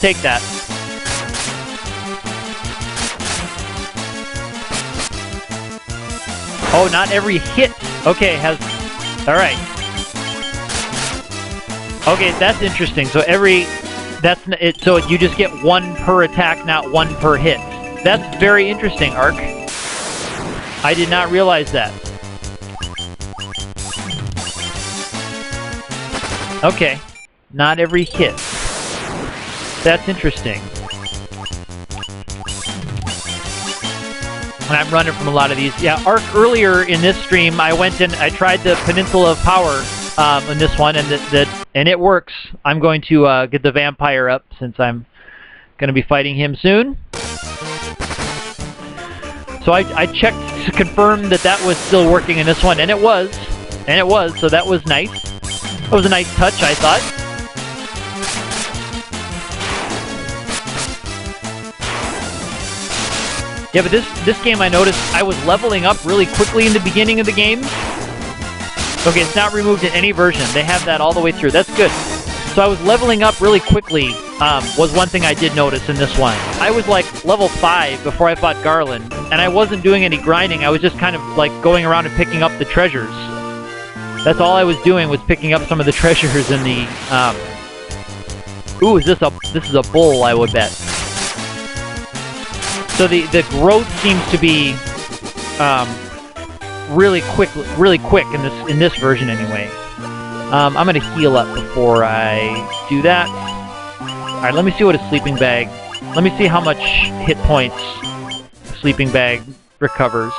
take that. Oh, not every hit. Okay, has... Alright. Okay, that's interesting. So every... That's it. So you just get one per attack, not one per hit. That's very interesting, Ark. I did not realize that. Okay. Not every hit. That's interesting. And I'm running from a lot of these. Yeah, Ark, earlier in this stream, I went and I tried the Peninsula of Power in this one, and it works. I'm going to get the vampire up since I'm going to be fighting him soon. So I checked to confirm that that was still working in this one, and it was. And it was, so that was nice. That was a nice touch, I thought. Yeah, but this game I noticed I was leveling up really quickly in the beginning of the game. Okay, it's not removed in any version. They have that all the way through. That's good. So I was leveling up really quickly, was one thing I did notice in this one. I was like level 5 before I fought Garland, and I wasn't doing any grinding. I was just kind of like going around and picking up the treasures. That's all I was doing, was picking up some of the treasures in the, Ooh, this is a bull, I would bet. So the growth seems to be, really quick in this version anyway. I'm gonna heal up before I do that. Alright, let me see what a sleeping bag... Let me see how much hit points a sleeping bag recovers.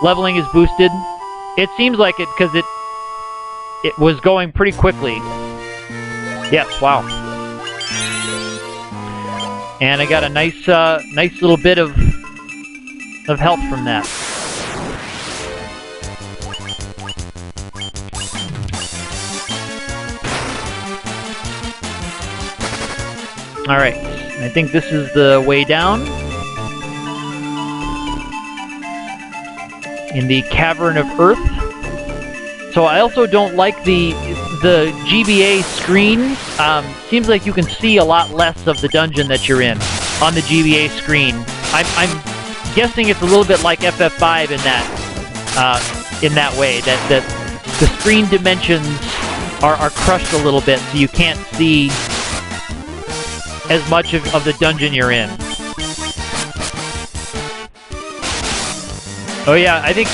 Leveling is boosted. It seems like it, because it was going pretty quickly. Yes, wow. And I got a nice little bit of health from that. Alright, I think this is the way down. In the Cavern of Earth. So I also don't like the GBA screen. Seems like you can see a lot less of the dungeon that you're in on the GBA screen. I'm guessing it's a little bit like FF5 in that way, that the screen dimensions are crushed a little bit, so you can't see as much of the dungeon you're in. Oh yeah, I think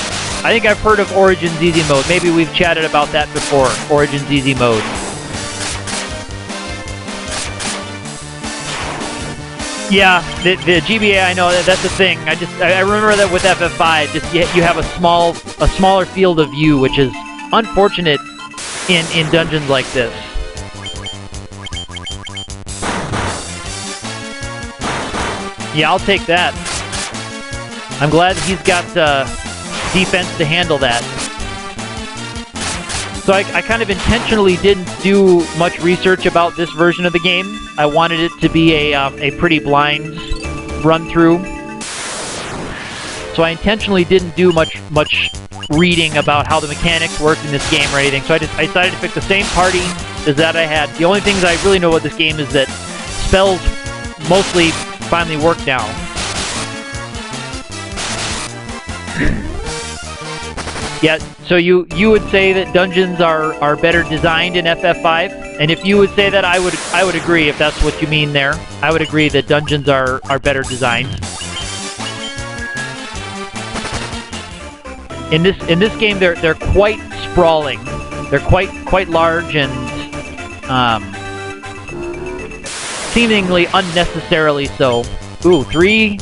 I've heard of Origins Easy Mode. Maybe we've chatted about that before. Origins Easy Mode. Yeah, the GBA, I know that's a thing. I remember that with FF5, just you have a smaller field of view, which is unfortunate in dungeons like this. Yeah, I'll take that. I'm glad he's got defense to handle that. So I kind of intentionally didn't do much research about this version of the game. I wanted it to be a pretty blind run-through. So I intentionally didn't do much reading about how the mechanics worked in this game or anything. So I decided to pick the same party as that I had. The only things I really know about this game is that spells mostly finally work now. Yeah, so you would say that dungeons are better designed in FF5, and if you would say that, I would agree. If that's what you mean there, I would agree that dungeons are better designed. In this game, they're quite sprawling. They're quite large and seemingly unnecessarily so. Ooh, three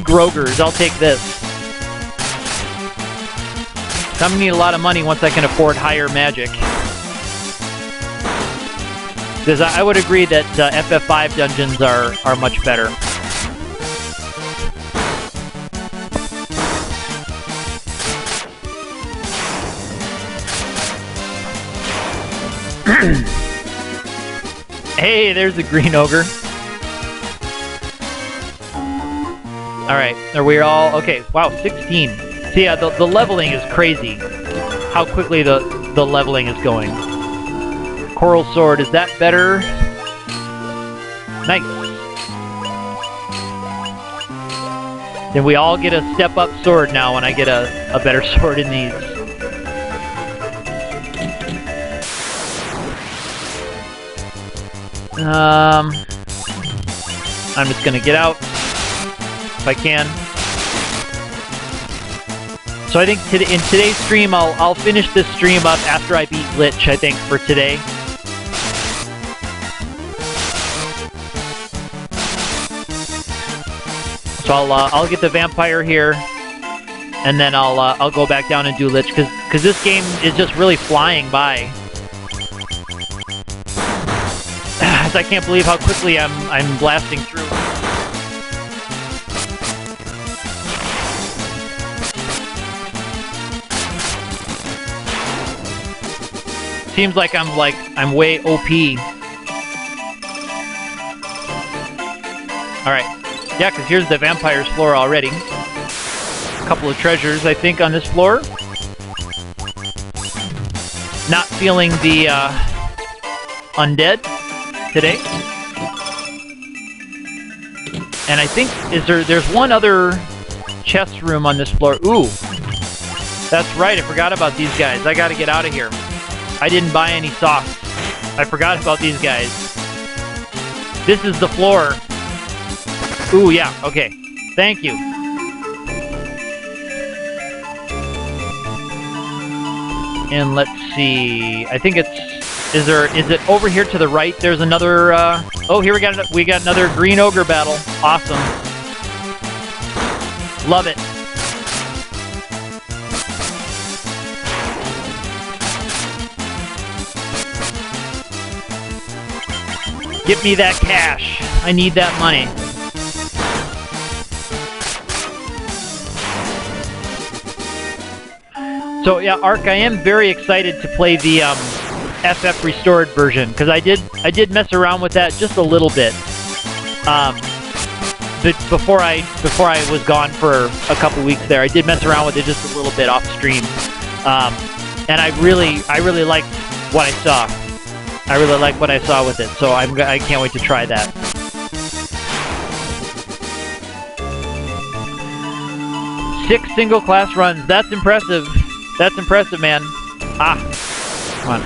Grogers. I'll take this. I'm gonna need a lot of money once I can afford higher magic. Because I would agree that FF5 dungeons are much better. Hey, there's a green ogre. Alright, are we all... Okay, wow, 16. So yeah, the leveling is crazy. How quickly the leveling is going. Coral Sword, is that better? Nice. Then we all get a step-up sword now when I get a better sword in these. I'm just gonna get out if I can. So I think in today's stream, I'll finish this stream up after I beat Lich, I think, for today. So I'll get the vampire here, and then I'll go back down and do Lich, because this game is just really flying by. I can't believe how quickly I'm blasting through. Seems like I'm way OP. All right. Yeah, because here's the vampire's floor already. A couple of treasures, I think, on this floor. Not feeling the undead today. And I think there's one other chest room on this floor. Ooh, that's right. I forgot about these guys. I got to get out of here. I didn't buy any socks. I forgot about these guys. This is the floor. Ooh, yeah, okay. Thank you. And let's see. I think it's... Is it over here to the right? There's another... oh, here we got another green ogre battle. Awesome. Love it. Get me that cash. I need that money. So yeah, Ark, I am very excited to play the FF restored version, because I did mess around with that just a little bit. But before I was gone for a couple weeks there, I did mess around with it just a little bit off stream. And I really liked what I saw. I really like what I saw with it, so I can't wait to try that. Six single class runs. That's impressive. That's impressive, man. Ah, come on.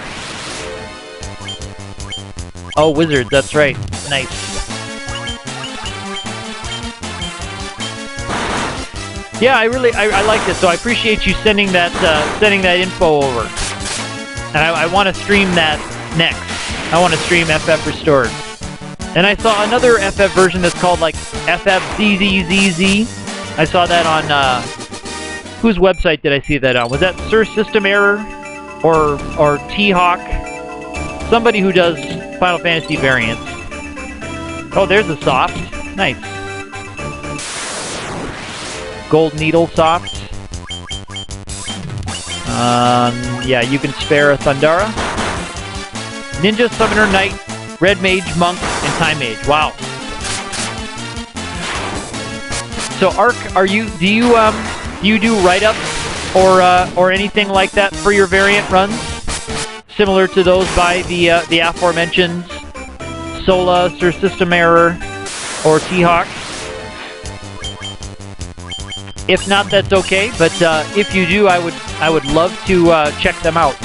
Oh, wizards. That's right. Nice. Yeah, I liked it. So I appreciate you sending that info over. And I want to stream that next. I want to stream FF Restored. And I saw another FF version that's called like FFZZZZ. I saw that on whose website did I see that on? Was that Sir System Error or T-Hawk? Somebody who does Final Fantasy variants. Oh, there's a soft. Nice. Gold Needle soft. Yeah, you can spare a Thundara. Ninja, Summoner, Knight, Red Mage, Monk, and Time Mage. Wow. So, Ark, do you do write-ups or anything like that for your variant runs, similar to those by the aforementioned Sola, Sir System Error, or T-Hawk? If not, that's okay. But if you do, I would love to check them out.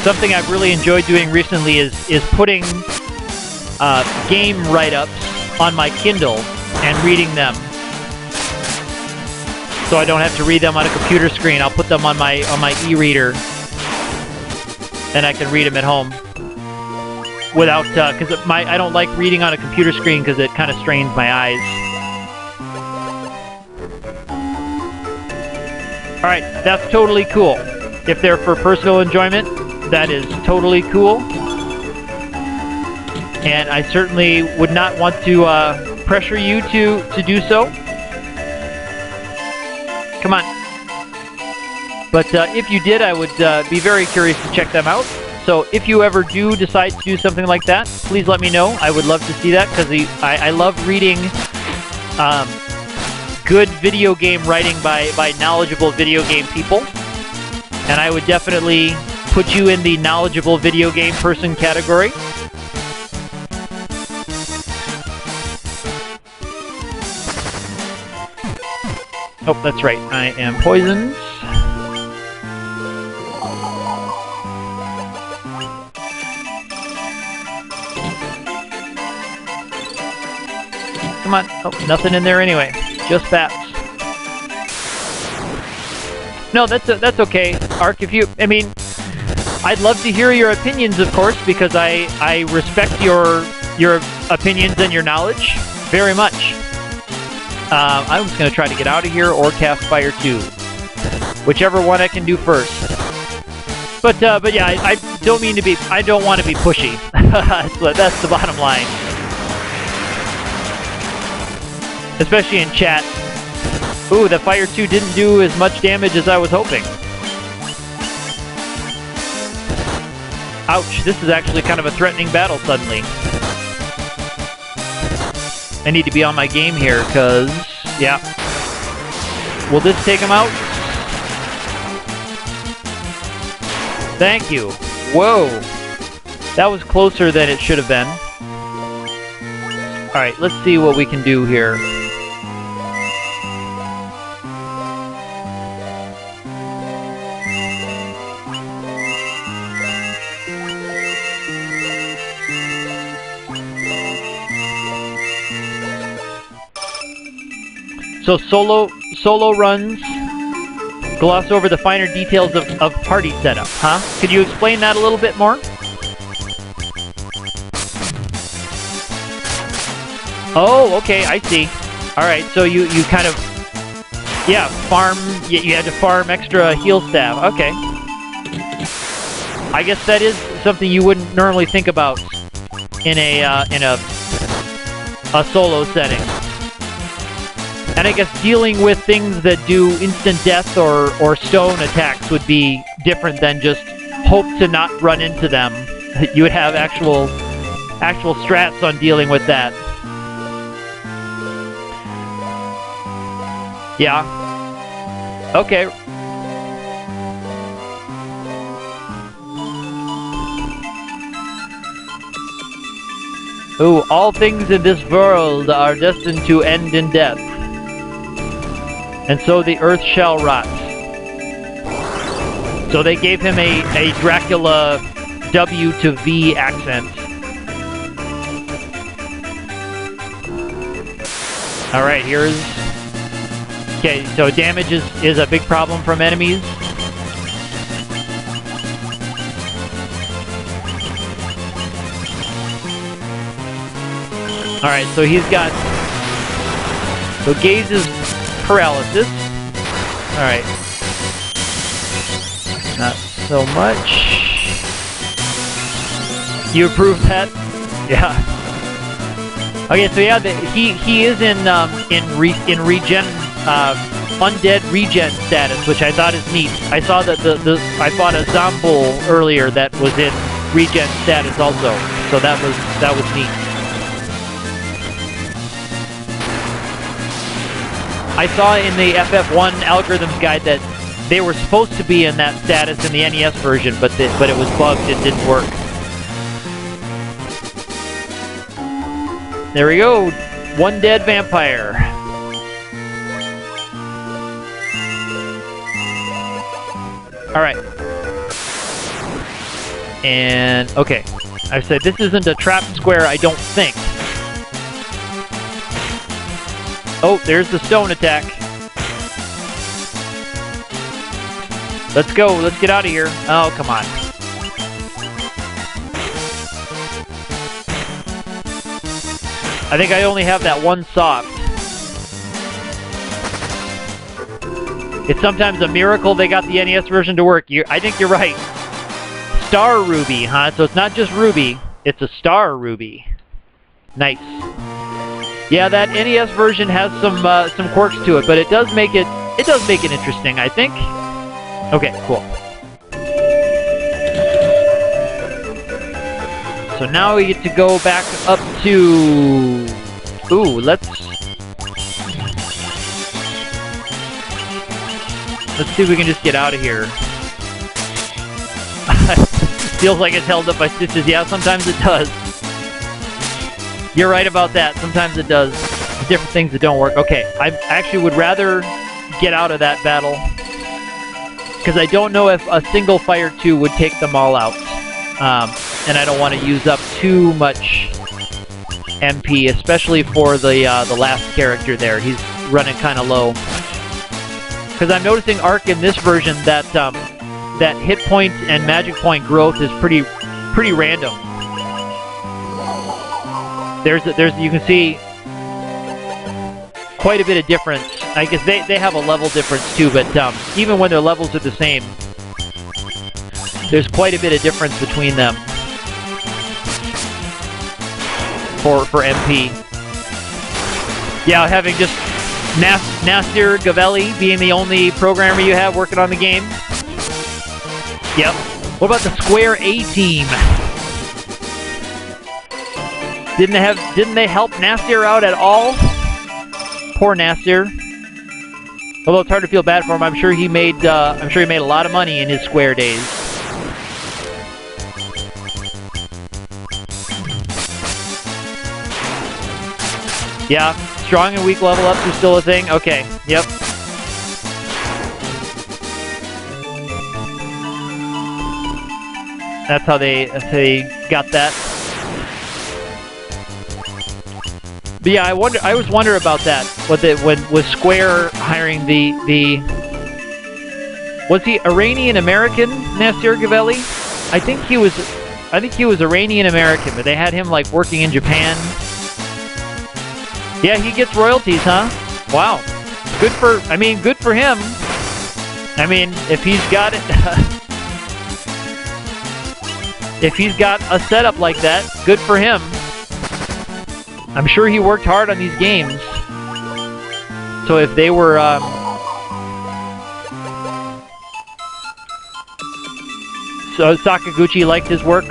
Something I've really enjoyed doing recently is putting game write-ups on my Kindle and reading them. So I don't have to read them on a computer screen. I'll put them on my e-reader, and I can read them at home without because I don't like reading on a computer screen because it kind of strains my eyes. All right, that's totally cool. If they're for personal enjoyment, that is totally cool. And I certainly would not want to pressure you to do so. Come on. But if you did, I would be very curious to check them out. So if you ever do decide to do something like that, please let me know. I would love to see that, because I love reading good video game writing by knowledgeable video game people. And I would definitely put you in the knowledgeable video game person category. Oh, that's right. I am poisoned. Come on. Oh, nothing in there anyway. Just bats. No, that's okay. Ark, if you... I mean, I'd love to hear your opinions, of course, because I respect your opinions and your knowledge very much. I'm just going to try to get out of here or cast Fire 2. Whichever one I can do first. But yeah, I don't mean to be... I don't want to be pushy. That's the bottom line. Especially in chat. Ooh, the Fire 2 didn't do as much damage as I was hoping. Ouch, this is actually kind of a threatening battle suddenly. I need to be on my game here, because... yeah. Will this take him out? Thank you. Whoa. That was closer than it should have been. Alright, let's see what we can do here. So solo runs gloss over the finer details of party setup, huh? Could you explain that a little bit more? Oh, okay, I see. Alright, so you kind of... yeah, farm... you had to farm extra heal staff. Okay. I guess that is something you wouldn't normally think about in a solo setting. And I guess dealing with things that do instant death or stone attacks would be different than just hope to not run into them. You would have actual strats on dealing with that. Yeah. Okay. Ooh, all things in this world are destined to end in death. And so the earth shall rot. So they gave him a Dracula W to V accent. Alright, here's... okay, so damage is a big problem from enemies. Alright, so he's got... so Gaze is paralysis. Alright. Not so much. You approve that? Yeah. Okay, so yeah, he is in regen, undead regen status, which I thought is neat. I saw that I fought a Zombol earlier that was in regen status also, so that was neat. I saw in the FF1 algorithms guide that they were supposed to be in that status in the NES version, but it was bugged. It didn't work. There we go. One dead vampire. Alright. And, okay. I said this isn't a trap square, I don't think. Oh, there's the stone attack. Let's go. Let's get out of here. Oh, come on. I think I only have that one soft. It's sometimes a miracle they got the NES version to work. I think you're right. Star Ruby, huh? So it's not just Ruby. It's a Star Ruby. Nice. Yeah, that NES version has some quirks to it, but it does make it interesting, I think. Okay, cool. So now we get to go back up to... ooh, let's... Let's see if we can just get out of here. Feels like it's held up by stitches. Yeah, sometimes it does. You're right about that. Sometimes it does. Different things that don't work. Okay, I actually would rather get out of that battle because I don't know if a single Fire 2 would take them all out. And I don't want to use up too much MP, especially for the last character there. He's running kind of low. Because I'm noticing Arc in this version that that hit point and magic point growth is pretty random. There's you can see quite a bit of difference. I guess they have a level difference too, but even when their levels are the same, there's quite a bit of difference between them for MP. Yeah, having just Nasir Gavelli being the only programmer you have working on the game. Yep. What about the Square A team? Didn't they help Nasir out at all? Poor Nasir. Although it's hard to feel bad for him, I'm sure he made a lot of money in his Square days. Yeah, strong and weak level ups are still a thing? Okay, yep. That's how they got that. But yeah, I always wonder about that. When was Square hiring was he Iranian American, Nasir Gavelli? I think he was Iranian American, but they had him like working in Japan. Yeah, he gets royalties, huh? Wow. Good for him. I mean, if he's got it if he's got a setup like that, good for him. I'm sure he worked hard on these games. So if they were so Sakaguchi liked his work,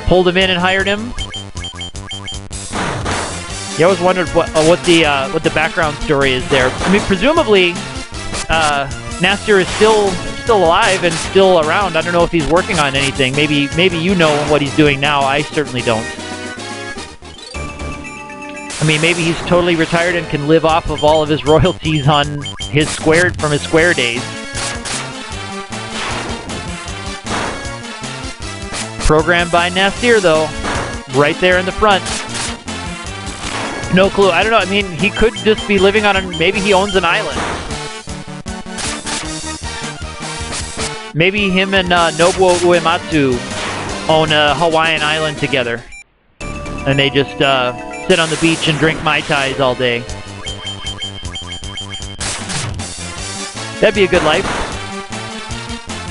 pulled him in and hired him. Yeah, I always wondered what the background story is there. I mean, presumably, Nasir is still alive and still around. I don't know if he's working on anything. Maybe you know what he's doing now. I certainly don't. I mean, maybe he's totally retired and can live off of all of his royalties on his Square days. Programmed by Nasir, though, right there in the front. No clue. I don't know. I mean, he could just be living on maybe he owns an island. Maybe him and Nobuo Uematsu own a Hawaiian island together. And they just sit on the beach and drink Mai Tais all day. That'd be a good life.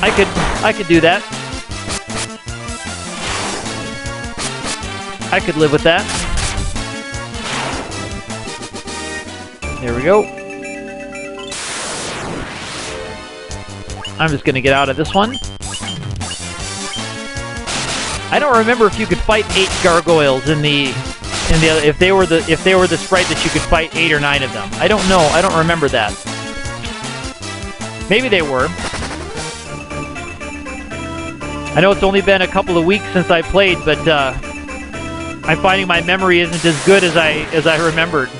I could do that. I could live with that. There we go. I'm just gonna get out of this one. I don't remember if you could fight 8 gargoyles in the if they were the sprite that you could fight 8 or 9 of them. I don't know. I don't remember that. Maybe they were. I know it's only been a couple of weeks since I played, but I'm finding my memory isn't as good as I remembered.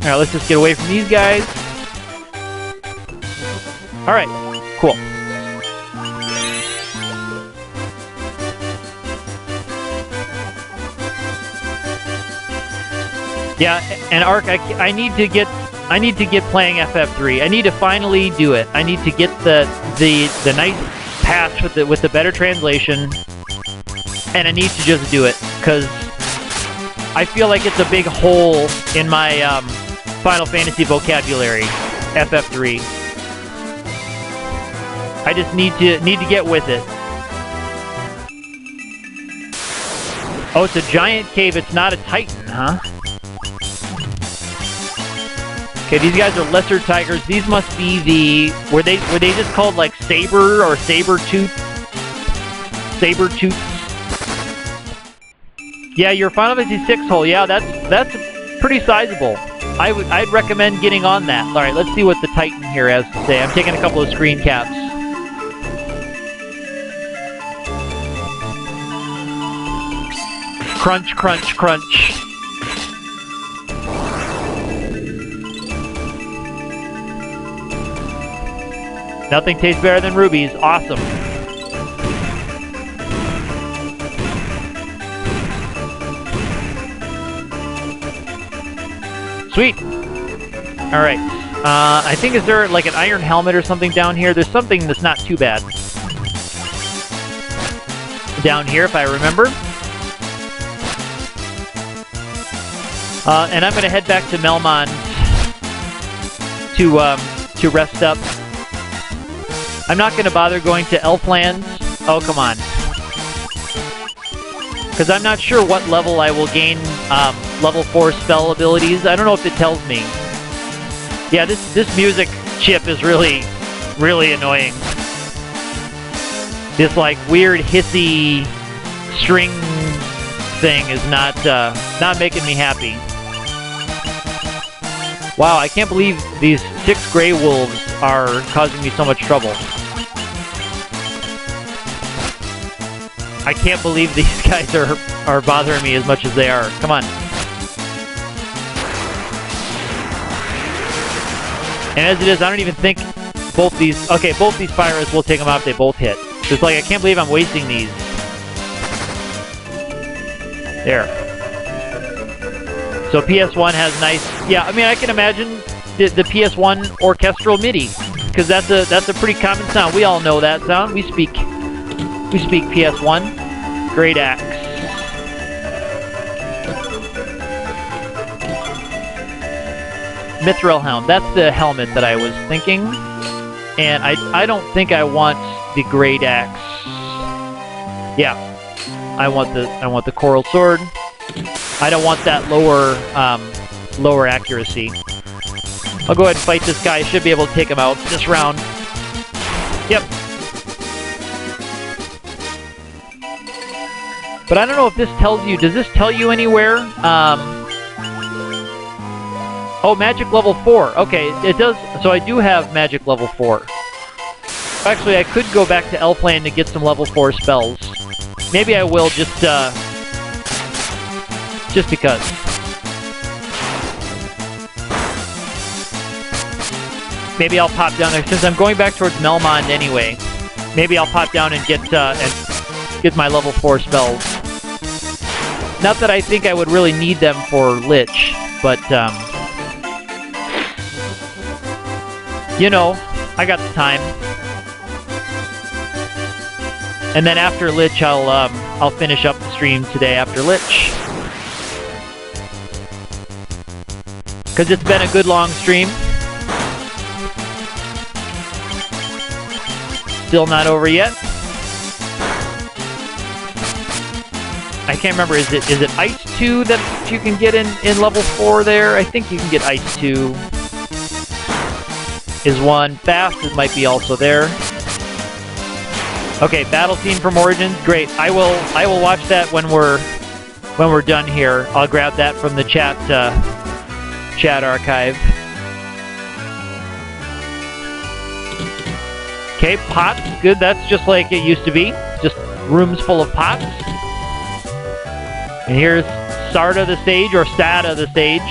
All right, let's just get away from these guys. All right, cool. Yeah, and Arc, I need to get playing FF3. I need to finally do it. I need to get the nice patch with the better translation, and I need to just do it because I feel like it's a big hole in my Final Fantasy vocabulary. FF3. I just need to get with it. Oh, it's a giant cave. It's not a Titan, huh? Okay, these guys are lesser tigers. These must be were they just called like saber or saber tooths? Yeah, your Final Fantasy 6 hole. Yeah, that's pretty sizable. I'd recommend getting on that. All right, let's see what the Titan here has to say. I'm taking a couple of screen caps. Crunch, crunch, crunch. Nothing tastes better than rubies. Awesome. Sweet. All right. I think, is there like an iron helmet or something down here? There's something that's not too bad. Down here, if I remember. And I'm going to head back to Melmond to rest up. I'm not going to bother going to Elflands. Oh, come on. Because I'm not sure what level I will gain level 4 spell abilities. I don't know if it tells me. Yeah, this music chip is really, really annoying. This like weird hissy string thing is not making me happy. Wow, I can't believe these 6 gray wolves are causing me so much trouble. I can't believe these guys are bothering me as much as they are. Come on. And as it is, I don't even think both these... Okay, both these fires will take them out if they both hit. It's like, I can't believe I'm wasting these. There. So PS1 has nice... Yeah, I mean, I can imagine the PS1 orchestral MIDI, because that's a pretty common sound. We all know that sound. We speak PS1. Great axe. Mithril helm. That's the helmet that I was thinking. And I don't think I want the great axe. Yeah. I want the coral sword. I don't want that lower accuracy. I'll go ahead and fight this guy. I should be able to take him out this round. Yep. But I don't know if this tells you... Does this tell you anywhere? Oh, magic level 4. Okay, it does... So I do have magic level 4. Actually, I could go back to Elfland to get some level 4 spells. Maybe I will just because. Maybe I'll pop down there, since I'm going back towards Melmond anyway. Maybe I'll pop down and get my level 4 spells. Not that I think I would really need them for Lich, but you know, I got the time. And then after Lich, I'll finish up the stream today after Lich. Because it's been a good long stream. Still not over yet. I can't remember, is it Ice 2 that you can get in level 4 there? I think you can get Ice 2. Is one. Fast might be also there. Okay, battle scene from Origins. Great. I will watch that when we're done here. I'll grab that from the chat archive. Okay, pots. Good. That's just like it used to be. Just rooms full of pots. And here's Sarda the stage, or Stada the stage.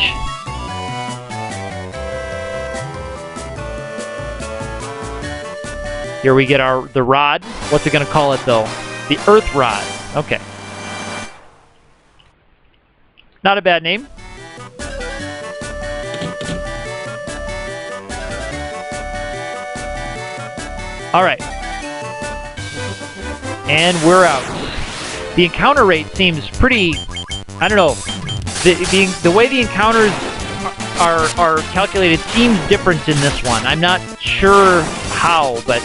Here we get the rod. What's it going to call it, though? The Earth Rod. Okay. Not a bad name. All right. And we're out. The encounter rate seems pretty... I don't know. The way the encounters are calculated seems different in this one. I'm not sure how, but...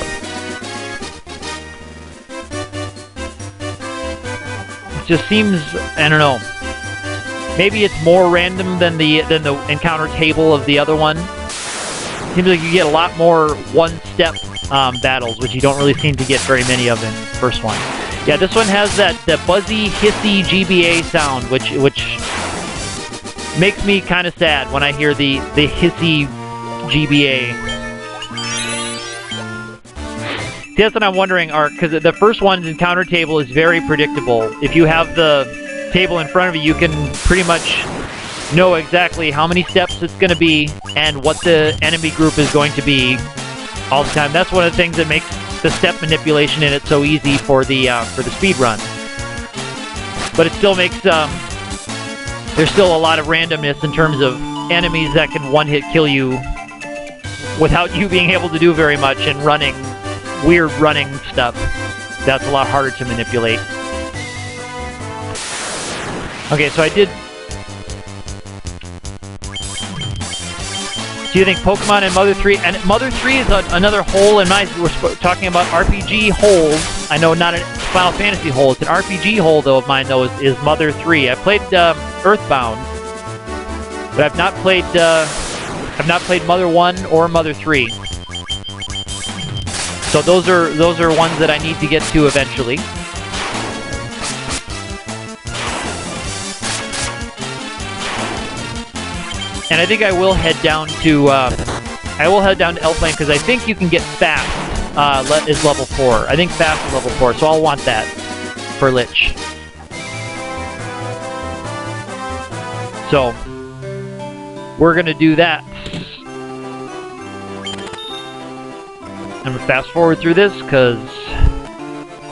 just seems, I don't know. Maybe it's more random than the encounter table of the other one. Seems like you get a lot more one-step battles, which you don't really seem to get very many of in the first one. Yeah, this one has that buzzy, hissy GBA sound, which makes me kind of sad when I hear the hissy GBA. See, that's what I'm wondering, because the first one's encounter table is very predictable. If you have the table in front of you, you can pretty much know exactly how many steps it's going to be and what the enemy group is going to be all the time. That's one of the things that makes the step manipulation in it so easy for the speed run. But it still makes there's still a lot of randomness in terms of enemies that can one-hit kill you without you being able to do very much, and weird running stuff. That's a lot harder to manipulate. Okay, so I did... Do you think Pokemon and Mother 3... And Mother 3 is another hole in my... We're talking about RPG holes. I know not a Final Fantasy hole. It's an RPG hole, though, of mine, though, is Mother 3. I played Earthbound, but I've not played Mother 1 or Mother 3. So those are ones that I need to get to eventually. And I think I will head down to Elfland, because I think you can get fast is level 4. I think fast is level 4, so I'll want that for Lich. So we're gonna do that. I'm gonna fast forward through this, because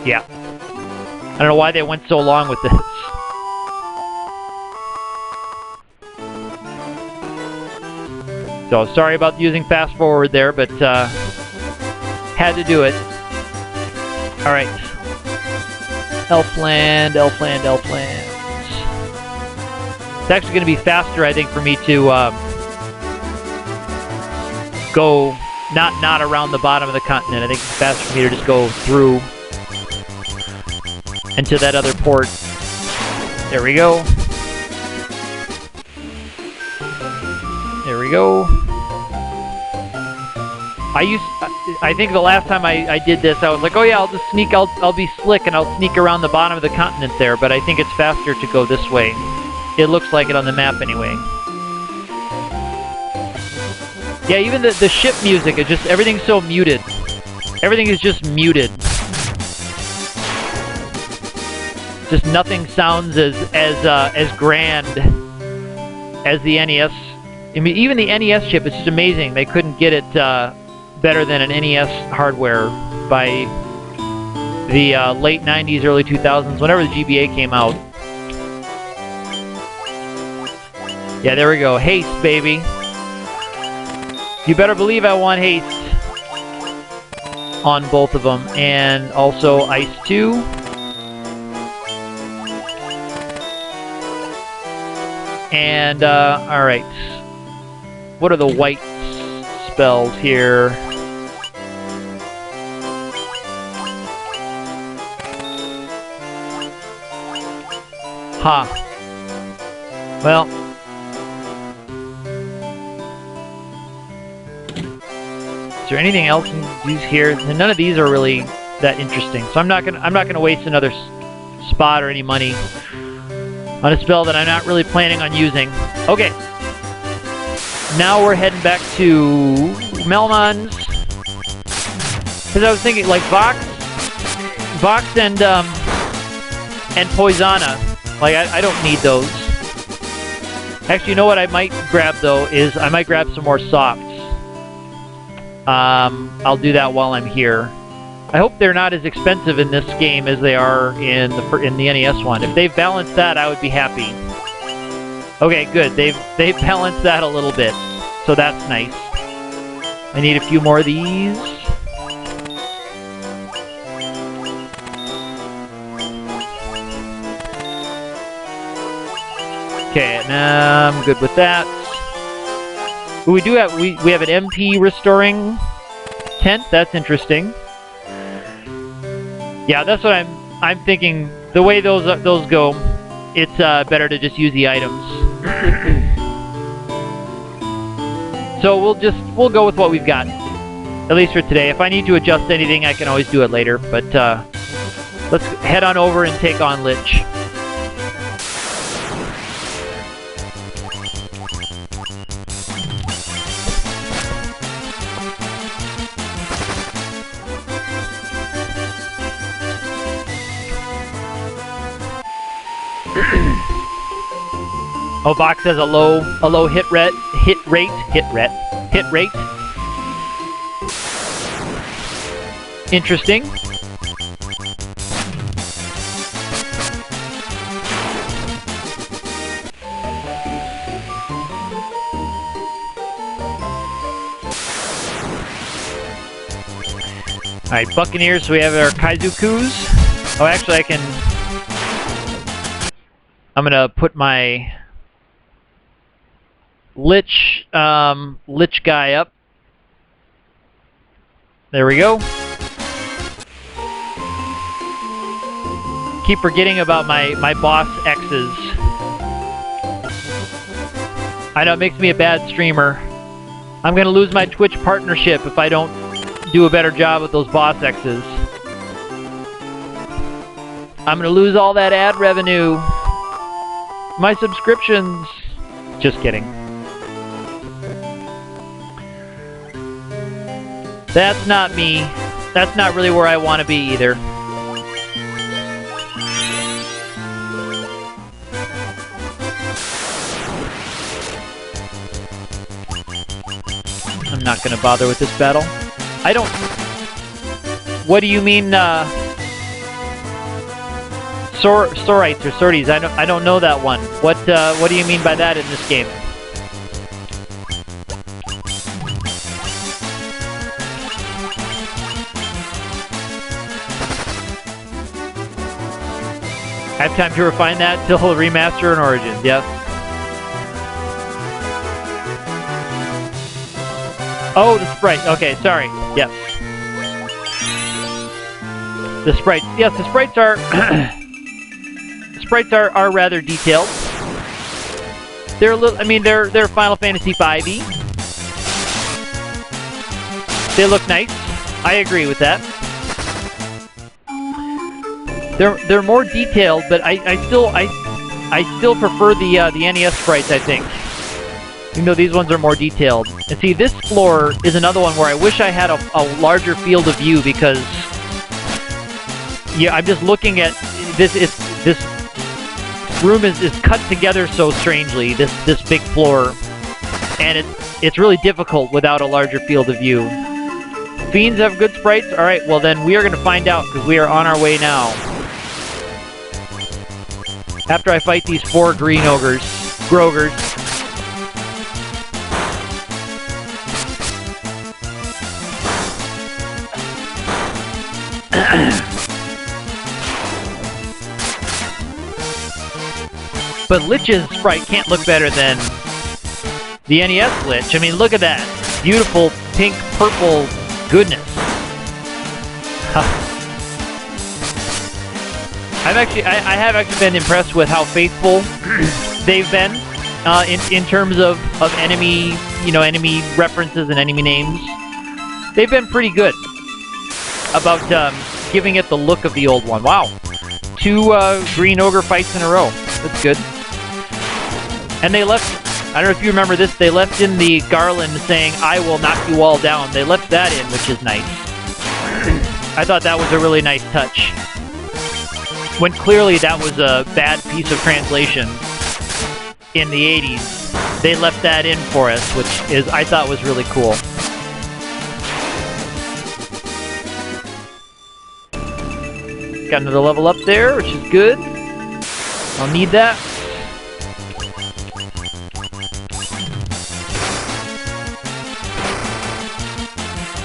yeah, I don't know why they went so long with this. So, sorry about using fast forward there, but had to do it. Alright. Elfland. It's actually going to be faster, I think, for me to go not around the bottom of the continent. I think it's faster for me to just go through into that other port. There we go. There we go. I think the last time I did this, I was like, oh yeah, I'll just sneak, I'll be slick and I'll sneak around the bottom of the continent there, but I think it's faster to go this way. It looks like it on the map anyway. Yeah, even the ship music, it just, everything's so muted. Everything is just muted. Just nothing sounds as grand as the NES. I mean, even the NES chip, it's just amazing. They couldn't get it better than an NES hardware by the late 90s, early 2000s, whenever the GBA came out. Yeah, there we go. Haste, baby. You better believe I want haste on both of them. And also Ice 2. And, alright. What are the white spells here? Huh. Well. Is there anything else in these here? None of these are really that interesting. So I'm not gonna waste another spot or any money on a spell that I'm not really planning on using. Okay. Now we're heading back to Melmon's. Because I was thinking, like, Vox and Poisana. Like, I don't need those. Actually, you know what I might grab, though, is I might grab some more softs. I'll do that while I'm here. I hope they're not as expensive in this game as they are in the NES one. If they've balanced that, I would be happy. Okay, good. They've balanced that a little bit, so that's nice. I need a few more of these. Okay, now I'm good with that. Ooh, we have an MP restoring tent. That's interesting. Yeah, that's what I'm thinking. The way those go, it's better to just use the items. So we'll go with what we've got, at least for today. If I need to adjust anything, I can always do it later. But let's head on over and take on Lich. Oh, Vox has a low hit rate. Interesting. Alright, Buccaneers, so we have our Kaizukus. Oh, actually, I'm gonna put my Lich guy up. There we go. Keep forgetting about my boss X's. I know it makes me a bad streamer. I'm gonna lose my Twitch partnership if I don't do a better job with those boss X's. I'm gonna lose all that ad revenue. My subscriptions. Just kidding. That's not me. That's not really where I want to be either. I'm not gonna bother with this battle. I don't... What do you mean, Sorites or Sorties? I don't know that one. What do you mean by that in this game? I have time to refine that till remaster and Origins, yep. Oh, the sprite. Okay, sorry. Yes. The sprites. Yes, the sprites are... the sprites are rather detailed. They're a little... I mean, they're Final Fantasy V-y. They look nice. I agree with that. They're more detailed, but I still prefer the NES sprites, I think. Even though these ones are more detailed. And see, this floor is another one where I wish I had a larger field of view because... Yeah, I'm just looking at... This room is cut together so strangely, this big floor. And it's really difficult without a larger field of view. Fiends have good sprites? Alright, well then we are going to find out because we are on our way now. After I fight these 4 green ogres. Grogers. But Lich's sprite can't look better than the NES Lich. I mean, look at that. Beautiful pink, purple goodness. I have actually been impressed with how faithful they've been in terms of enemy, enemy references and enemy names. They've been pretty good about giving it the look of the old one. Wow. 2 green ogre fights in a row. That's good. And they left, I don't know if you remember this, they left in the garland saying, "I will knock you all down." They left that in, which is nice. I thought that was a really nice touch. When clearly that was a bad piece of translation in the 80s. They left that in for us, which I thought was really cool. Got another level up there, which is good. I'll need that.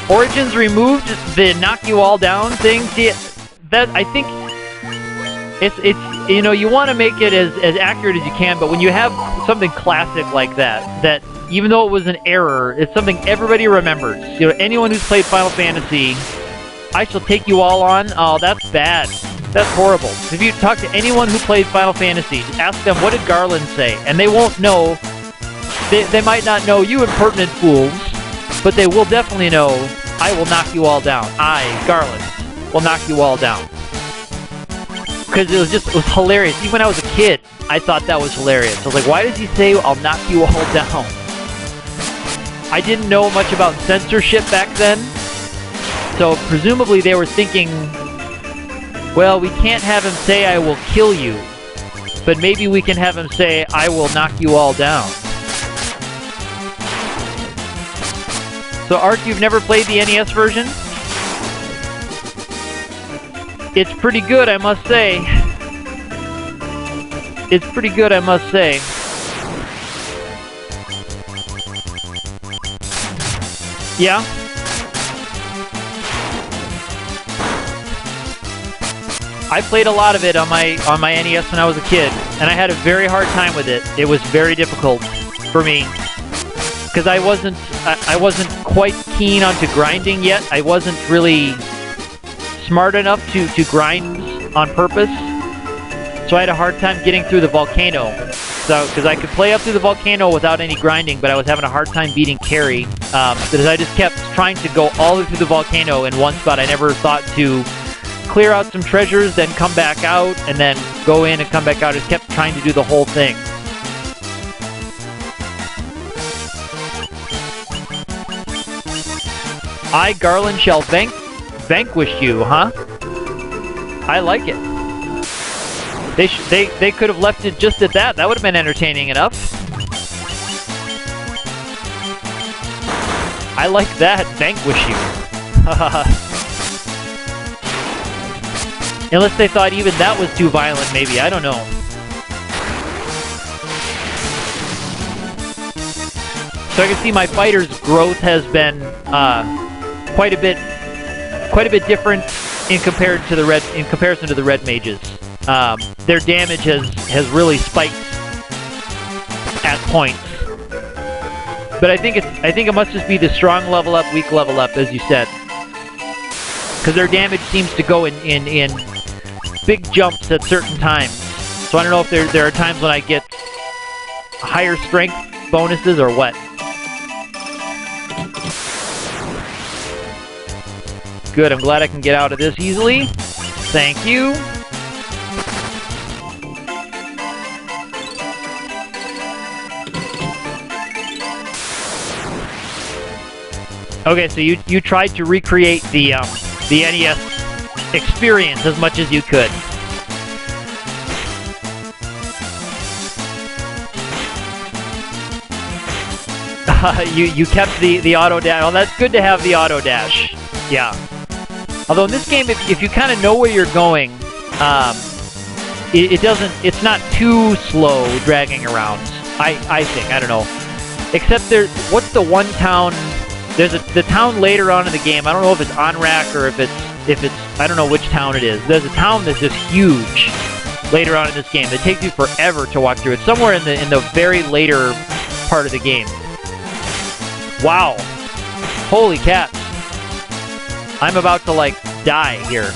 Origins removed the knock you all down thing. See, that I think it's you want to make it as accurate as you can, but when you have something classic like that even though it was an error, it's something everybody remembers. Anyone who's played Final Fantasy, "I shall take you all on." Oh, that's bad. That's horrible. If you talk to anyone who played Final Fantasy, ask them, what did Garland say? And they won't know. They might not know, "You impertinent fools," but they will definitely know, "I will knock you all down. I, Garland, will knock you all down." Because it was hilarious. Even when I was a kid, I thought that was hilarious. I was like, why does he say, "I'll knock you all down"? I didn't know much about censorship back then. So presumably they were thinking, well, we can't have him say, "I will kill you." but maybe we can have him say, "I will knock you all down." So Art, you've never played the NES version? It's pretty good, I must say. It's pretty good, I must say. Yeah? I played a lot of it on my NES when I was a kid, and I had a very hard time with it. It was very difficult for me because I wasn't quite keen onto grinding yet. I wasn't really smart enough to grind on purpose, so I had a hard time getting through the volcano. So, because I could play up through the volcano without any grinding, but I was having a hard time beating Carrie, because I just kept trying to go all the way through the volcano in one spot. I never thought to clear out some treasures, then come back out, and then go in and come back out. I just kept trying to do the whole thing. I, Garland, shall vanquish you, huh? I like it. They could have left it just at that. That would have been entertaining enough. I like that. Vanquish you. Unless they thought even that was too violent, maybe. I don't know. So I can see my fighter's growth has been quite a bit different in comparison to the red mages. Their damage has really spiked at points. But I think it must just be the strong level up, weak level up, as you said. Because their damage seems to go in big jumps at certain times. So I don't know if there are times when I get higher strength bonuses or what. Good, I'm glad I can get out of this easily. Thank you. Okay, so you tried to recreate the NES experience as much as you could. You kept the auto dash. Well, that's good to have the auto dash. Yeah. Although in this game, if you kind of know where you're going, it's not too slow dragging around. I think, I don't know. Except what's the one town? There's the town later on in the game. I don't know if it's Onrak or if it's I don't know which town it is. There's a town that's just huge later on in this game. It takes you forever to walk through. It's somewhere in the very later part of the game. Wow. Holy cats. I'm about to, like, die here.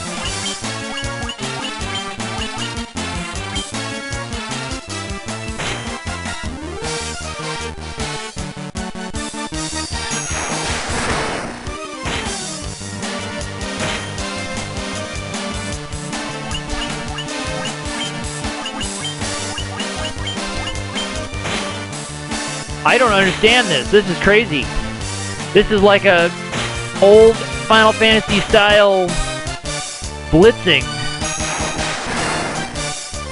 I don't understand this. This is crazy. This is like a old Final Fantasy style blitzing.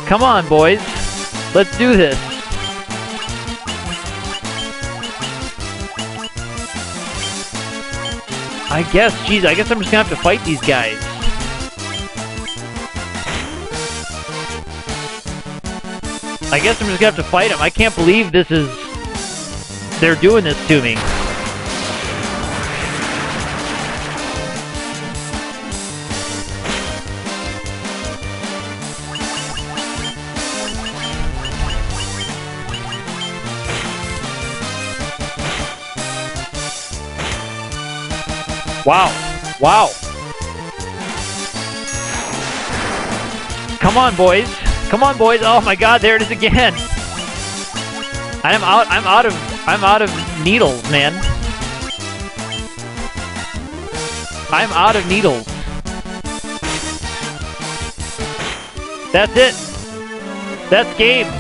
Come on, boys. Let's do this. I guess, geez, I guess I'm just gonna have to fight these guys. I guess I'm just gonna have to fight them. I can't believe they're doing this to me. Wow. Wow. Come on, boys. Come on, boys. Oh my god, there it is again. I'm out of needles, man. I'm out of needles. That's it. That's game.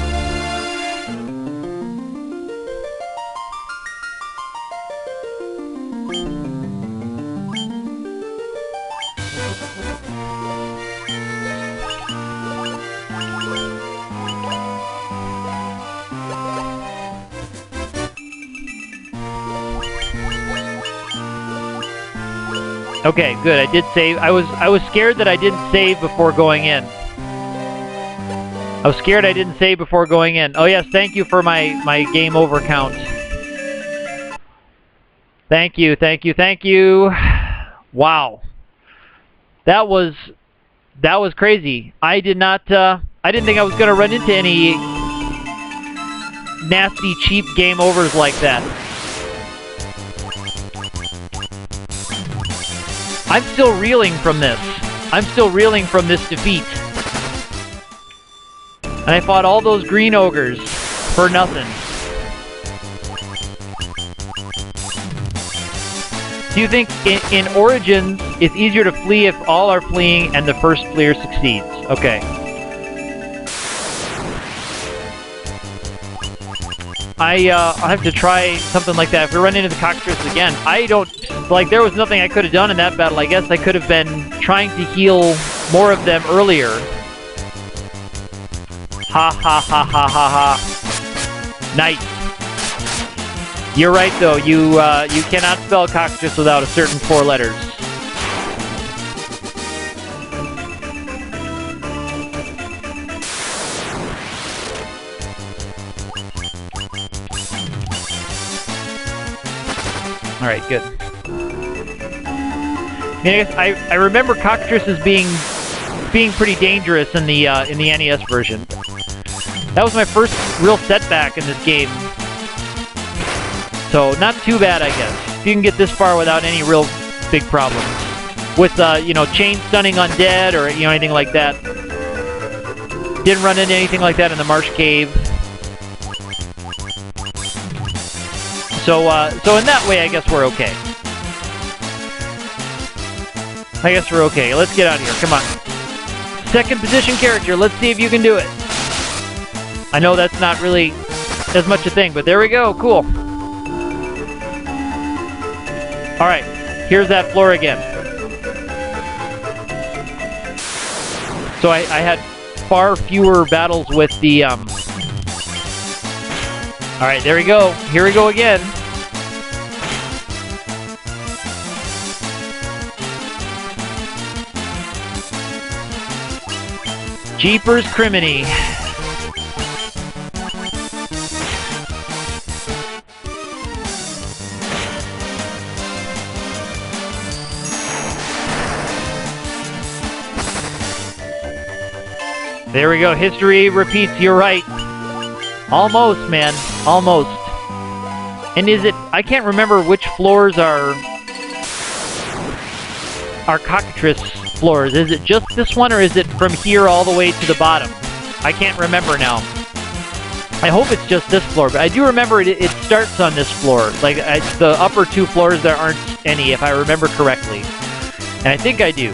Okay, good. I did save. I was scared that I didn't save before going in. I was scared I didn't save before going in. Oh yes, thank you for my game over count. Thank you, thank you, thank you. Wow. That was crazy. I didn't think I was going to run into any nasty, cheap game overs like that. I'm still reeling from this. I'm still reeling from this defeat. And I fought all those green ogres for nothing. Do you think in Origins it's easier to flee if all are fleeing and the first player succeeds? Okay. I'll have to try something like that. If we run into the cockatrice again, I don't... Like, there was nothing I could have done in that battle. I guess I could have been trying to heal more of them earlier. Ha ha ha ha ha ha. Nice. You're right, though. You cannot spell cockatrice without a certain 4 letters. All right, good. I remember cockatrices being pretty dangerous in the NES version. That was my first real setback in this game. So, not too bad, I guess. If you can get this far without any real big problems. With, chain stunning undead or, anything like that. Didn't run into anything like that in the Marsh Cave. So in that way, I guess we're okay. I guess we're okay. Let's get out of here. Come on. Second position character. Let's see if you can do it. I know that's not really as much a thing, but there we go. Cool. Alright, here's that floor again. So I had far fewer battles with the, Alright, there we go. Here we go again. Jeepers Criminy. There we go. History repeats. You're right. Almost, man. Almost. And is it... I can't remember which floors are cockatrice floors. Is it just this one, or is it from here all the way to the bottom? I can't remember now. I hope it's just this floor, but I do remember it starts on this floor. Like, the upper 2 floors, there aren't any, if I remember correctly. And I think I do.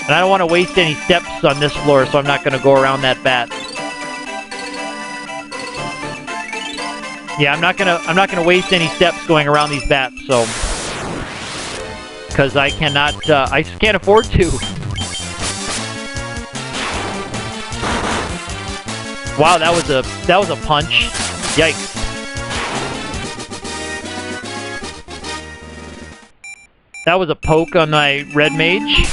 And I don't want to waste any steps on this floor, so I'm not going to go around that bat. Yeah, I'm not gonna waste any steps going around these bats, so because I cannot, I just can't afford to. Wow, that was a punch. Yikes. That was a poke on my red mage.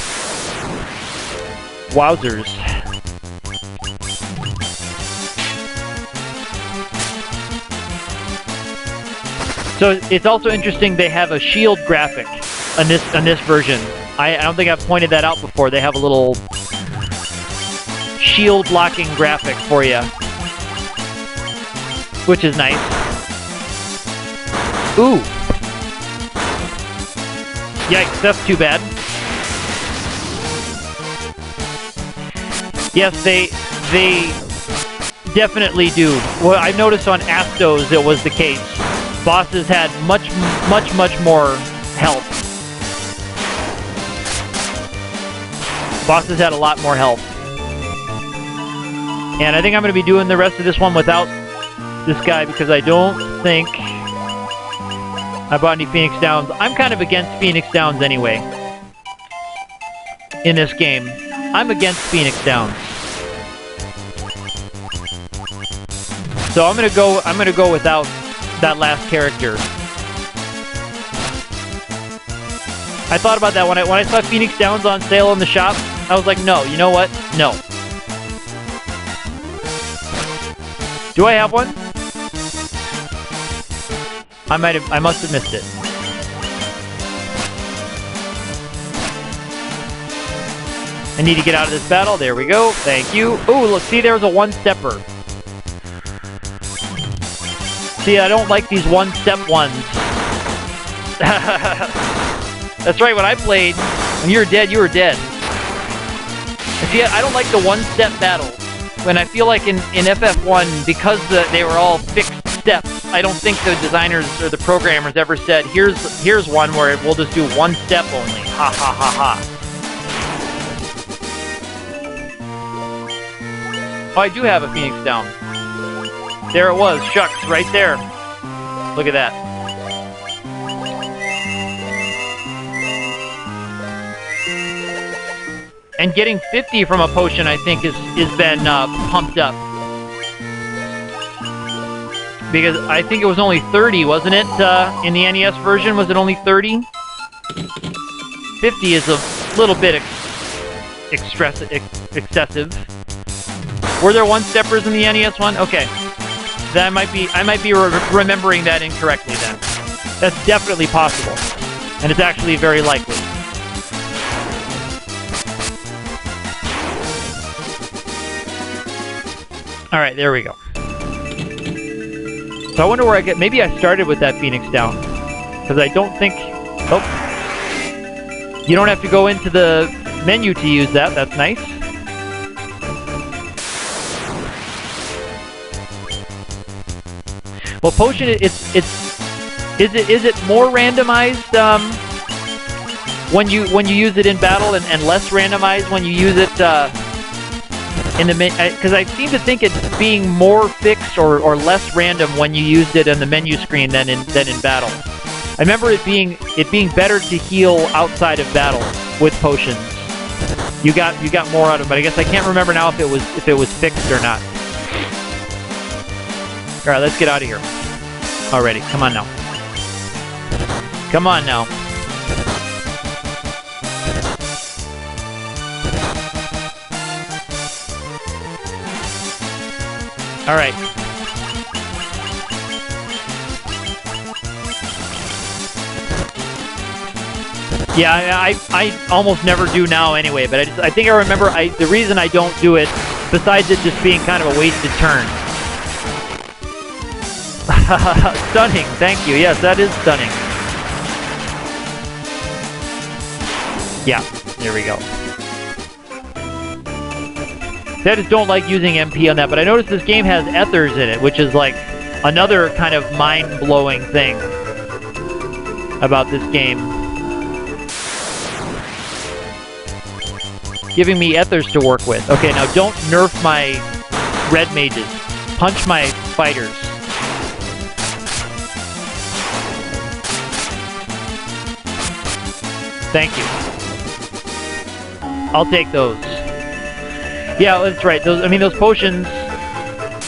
Wowzers. So it's also interesting they have a shield graphic on this version. I don't think I've pointed that out before. They have a little shield blocking graphic for you, which is nice. Ooh. Yikes, that's too bad. Yes, they definitely do. Well, I noticed on Astos it was the case. Bosses had much more health. Bosses had a lot more health. And I think I'm going to be doing the rest of this one without this guy because I don't think I bought any Phoenix Downs. I'm kind of against Phoenix Downs anyway. In this game. I'm against Phoenix Downs. So I'm gonna go without that last character. I thought about that when I saw Phoenix Downs on sale in the shop. I was like, no, you know what? No. Do I have one? I must have missed it. I need to get out of this battle. There we go. Thank you. Ooh, look, see, there's a one-stepper. See, I don't like these one-step ones. That's right, when I played, when you were dead, you were dead. And see, I don't like the one-step battles. When I feel like in FF1, because they were all fixed steps, I don't think the designers or the programmers ever said, here's one where we'll just do one step only. Ha ha ha ha. Oh, I do have a Phoenix Down. There it was. Shucks, right there. Look at that. And getting 50 from a potion, I think, is been pumped up. Because I think it was only 30, wasn't it? In the NES version, was it only 30? 50 is a little bit excessive. Were there one-steppers in the NES one? Okay. Then I might be remembering that incorrectly then. That's definitely possible. And it's actually very likely. Alright, there we go. So I wonder where I get... Maybe I started with that Phoenix Down. Because I don't think... Oh. You don't have to go into the menu to use that. That's nice. Well, potion, is it more randomized when you use it in battle and less randomized when you use it in the because I seem to think it's being more fixed or less random when you used it in the menu screen than in battle. I remember it being better to heal outside of battle with potions. You got more out of it, but I guess I can't remember now if it was fixed or not. All right, let's get out of here. Already, come on now. Come on now. All right. Yeah, I almost never do now anyway, but I think I remember the reason I don't do it, besides it just being kind of a wasted turn. Stunning, thank you. Yes, that is stunning. Yeah, there we go. See, I just don't like using MP on that, but I noticed this game has ethers in it, which is like another kind of mind-blowing thing about this game. Giving me ethers to work with. Okay, now don't nerf my red mages. Punch my fighters. Thank you. I'll take those. Yeah, that's right. Those potions,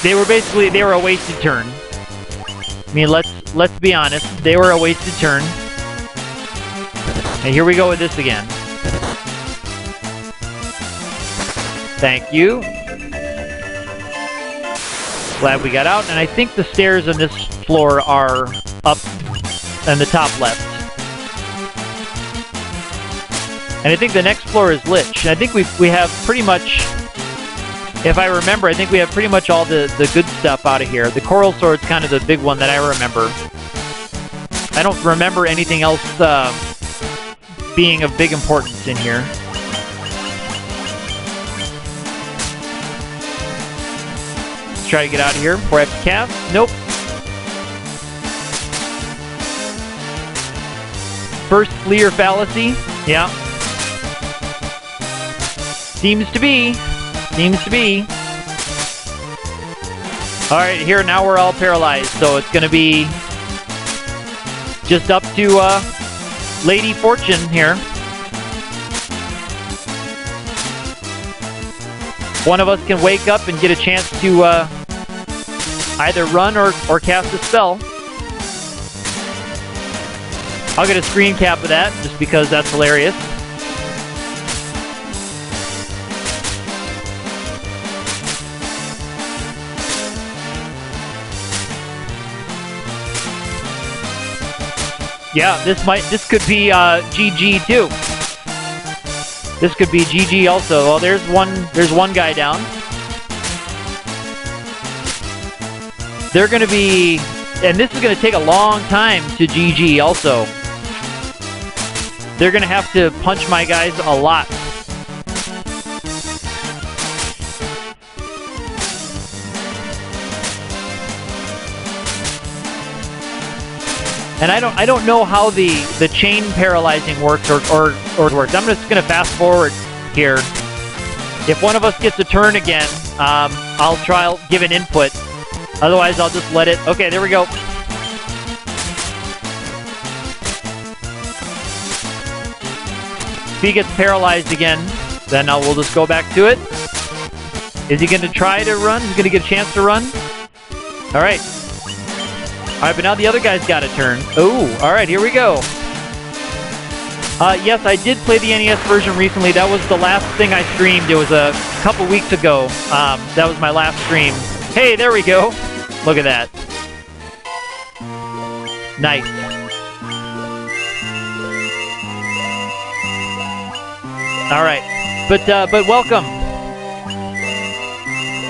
they were a wasted turn. I mean, let's be honest. They were a wasted turn. And here we go with this again. Thank you. Glad we got out. And I think the stairs on this floor are up in the top left. And I think the next floor is Lich. I think we have pretty much, if I remember, I think we have pretty much all the good stuff out of here. The Coral Sword's kind of the big one that I remember. I don't remember anything else being of big importance in here. Let's try to get out of here before I have to cast. Nope. First Fleer Fallacy. Yeah. Seems to be. Alright, here, now we're all paralyzed, so it's gonna be just up to Lady Fortune here. One of us can wake up and get a chance to either run or cast a spell. I'll get a screen cap of that just because that's hilarious. Yeah, this could be GG too. This could be GG also. Well, there's one guy down. They're going to be, and this is going to take a long time to GG also. They're going to have to punch my guys a lot. And I don't know how the chain paralyzing works or works. I'm just going to fast forward here. If one of us gets a turn again, I'll give an input. Otherwise, I'll just let it. Okay, there we go. If he gets paralyzed again, then we'll just go back to it. Is he going to try to run? He's going to get a chance to run? All right. All right, but now the other guy's got a turn. Oh, all right, here we go. Yes, I did play the NES version recently. That was the last thing I streamed. It was a couple weeks ago. That was my last stream. Hey, there we go. Look at that. Nice. All right, but welcome.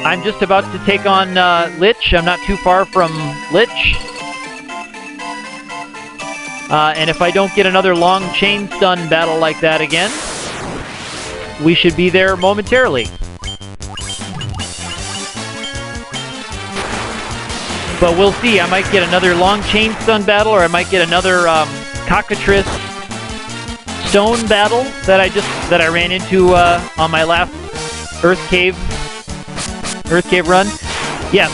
I'm just about to take on Lich. I'm not too far from Lich. And if I don't get another long chain stun battle like that again, we should be there momentarily. But we'll see. I might get another long chain stun battle, or I might get another cockatrice stone battle that I ran into on my last Earth Cave run. Yes.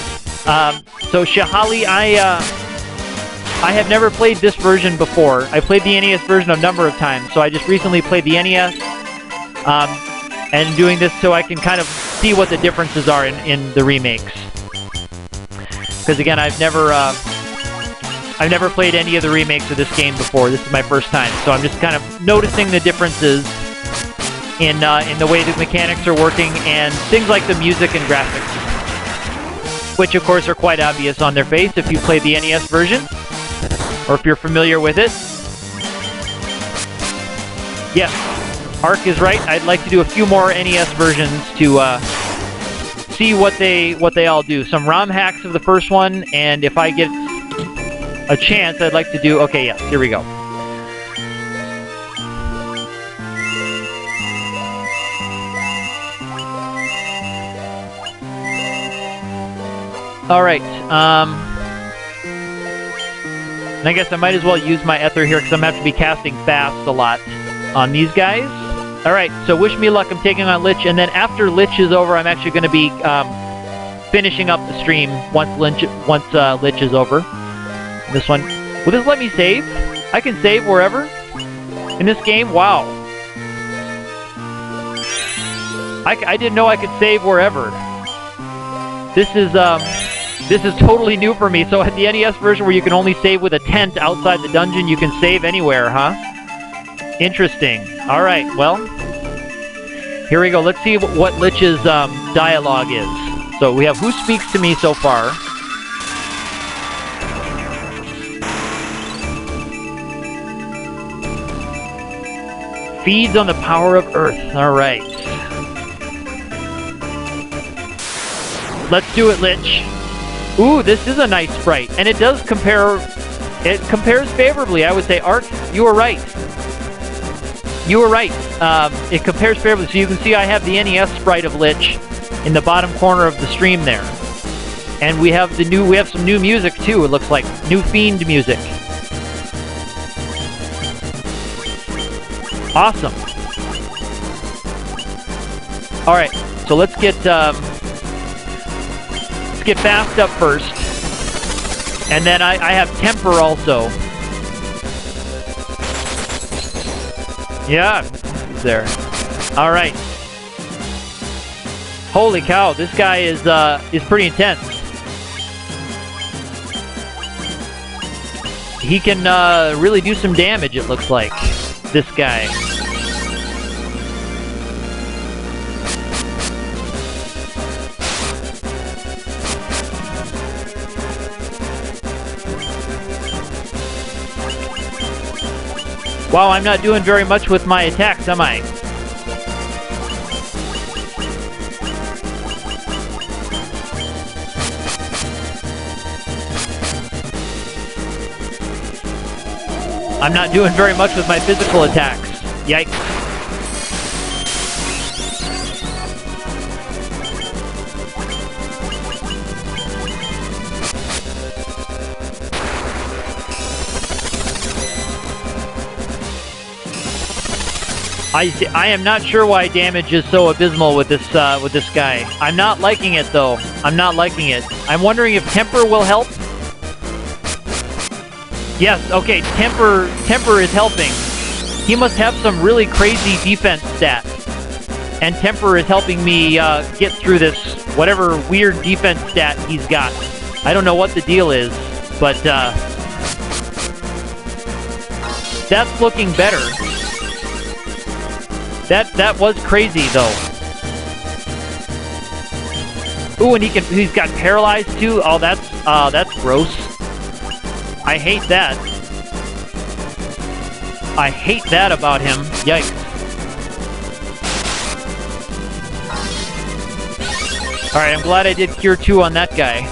So Shahali, I have never played this version before. I played the NES version a number of times, so I just recently played the NES, and doing this so I can kind of see what the differences are in the remakes. Because again, I've never played any of the remakes of this game before. This is my first time, so I'm just kind of noticing the differences in the way the mechanics are working and things like the music and graphics, which of course are quite obvious on their face if you play the NES version, or if you're familiar with it. Yes, Ark is right. I'd like to do a few more NES versions to see what they all do. Some ROM hacks of the first one, and if I get a chance, I'd like to do... Okay, yes, here we go. All right. And I guess I might as well use my Ether here because I'm going to have to be casting fast a lot on these guys. All right, so wish me luck. I'm taking on Lich, and then after Lich is over, I'm actually going to be finishing up the stream once Lich is over. This one. Will this let me save? I can save wherever in this game? Wow. I didn't know I could save wherever. This is totally new for me. So at the NES version where you can only save with a tent outside the dungeon, you can save anywhere, huh? Interesting. All right, well, here we go. Let's see what Lich's dialogue is. So we have who speaks to me so far. Feeds on the power of Earth. All right. Let's do it, Lich. Ooh, this is a nice sprite, and it does compare. It compares favorably, I would say. Ark, you were right. You were right. It compares favorably. So you can see I have the NES sprite of Lich in the bottom corner of the stream there, and we have some new music too. It looks like new Fiend music. Awesome. All right, so let's get fast up first, and then I have temper also. Yeah, he's there. All right. Holy cow, this guy is pretty intense. he can really do some damage, it looks like, this guy. Wow, I'm not doing very much with my attacks, am I? I'm not doing very much with my physical attacks. Yikes. I am not sure why damage is so abysmal with this guy. I'm not liking it though. I'm not liking it. I'm wondering if temper will help. Yes, okay, temper is helping. He must have some really crazy defense stats. And temper is helping me get through this whatever weird defense stat he's got. I don't know what the deal is, but that's looking better. That was crazy though. Ooh, and he's got paralyzed too. Oh, that's gross. I hate that. I hate that about him. Yikes. Alright, I'm glad I did Cure 2 on that guy.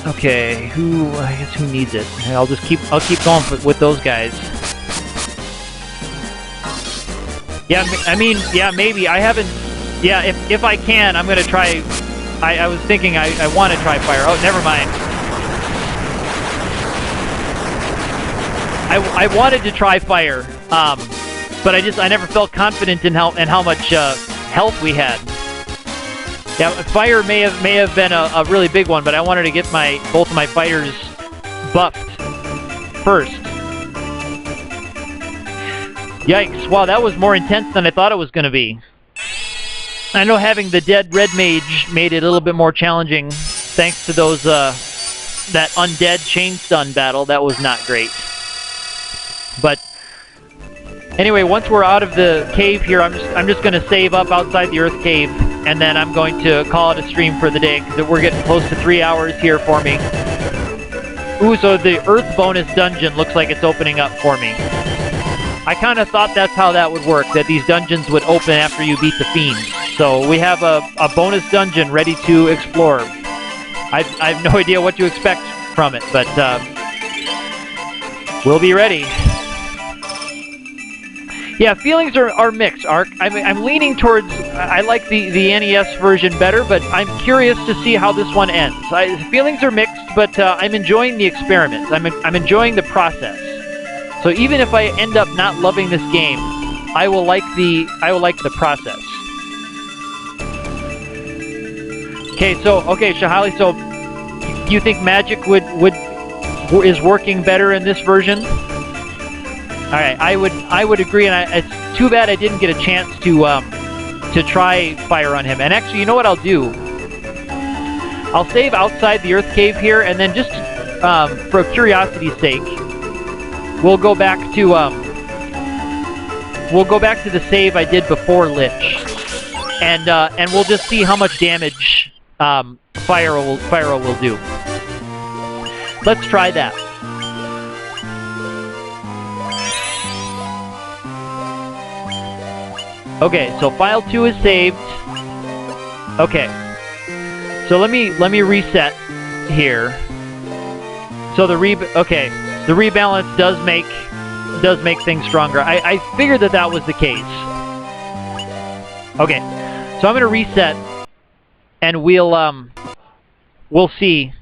Okay, I guess who needs it? I'll keep going with those guys. Yeah, I mean, yeah, maybe. I haven't, yeah, if I can, I'm gonna try. I was thinking I want to try fire. Oh, never mind. I wanted to try fire, but I never felt confident in how much health we had. Yeah, fire may have been a really big one, but I wanted to get both of my fighters buffed first. Yikes! Wow, that was more intense than I thought it was going to be. I know having the dead red mage made it a little bit more challenging, thanks to those that undead chain stun battle. That was not great. But anyway, once we're out of the cave here, I'm just going to save up outside the Earth Cave, and then I'm going to call it a stream for the day, because we're getting close to 3 hours here for me. Ooh, so the Earth bonus dungeon looks like it's opening up for me. I kind of thought that's how that would work, that these dungeons would open after you beat the fiends. So we have a bonus dungeon ready to explore. I have no idea what to expect from it, but we'll be ready. Yeah, feelings are mixed, Ark. I'm leaning towards, I like the NES version better, but I'm curious to see how this one ends. Feelings are mixed, but I'm enjoying the experiment. I'm enjoying the process. So even if I end up not loving this game, I will like the process. Okay, Shahali, so you think magic is working better in this version? All right, I would agree, and it's too bad I didn't get a chance to try fire on him. And actually, you know what I'll do? I'll save outside the Earth Cave here, and then just for curiosity's sake, we'll go back to the save I did before Lich, and we'll just see how much damage fire will do. Let's try that. Okay, so file 2 is saved. Okay, so let me reset here. So the rebalance does make things stronger. I figured that was the case. Okay, so I'm gonna reset, and we'll see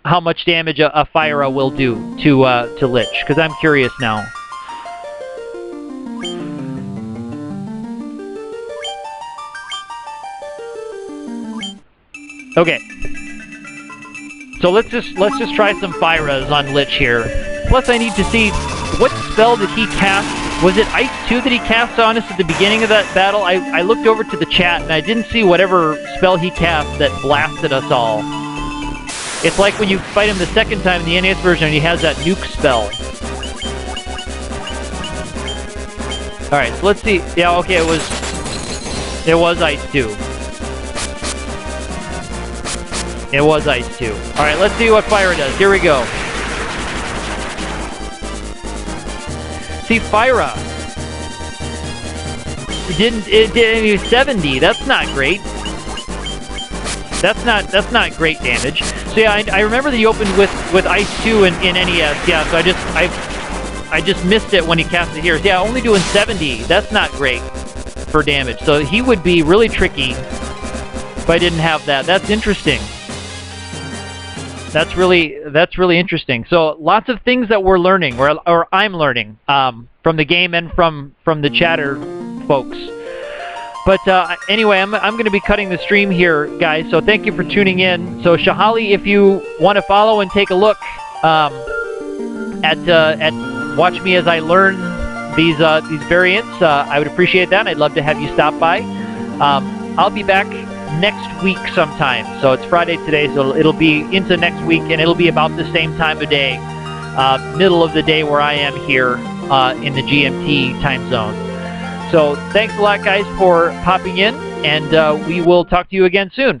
how much damage a Fyra will do to Lich, because I'm curious now. Okay, so let's just try some Fyras on Lich here. Plus, I need to see what spell did he cast. Was it Ice 2 that he cast on us at the beginning of that battle? I looked over to the chat and I didn't see whatever spell he cast that blasted us all. It's like when you fight him the second time in the NES version and he has that nuke spell. Alright, so let's see. Yeah, okay, it was Ice 2. It was Ice 2. Alright, let's see what Fyra does. Here we go. See, Fyra. It did 70. That's not great. That's not great damage. So yeah, I remember that you opened with Ice 2 in NES. Yeah, so I just missed it when he cast it here. So yeah, only doing 70. That's not great for damage. So he would be really tricky if I didn't have that. That's interesting. That's really interesting. So lots of things that we're learning, or I'm learning, from the game and from the chatter folks. But anyway, I'm going to be cutting the stream here, guys. So thank you for tuning in. So Shahali, if you want to follow and take a look at watch me as I learn these variants, I would appreciate that. I'd love to have you stop by. I'll be back next week sometime. So it's Friday today, so it'll be into next week, and it'll be about the same time of day, middle of the day where I am here in the GMT time zone. So thanks a lot, guys, for popping in, and we will talk to you again soon.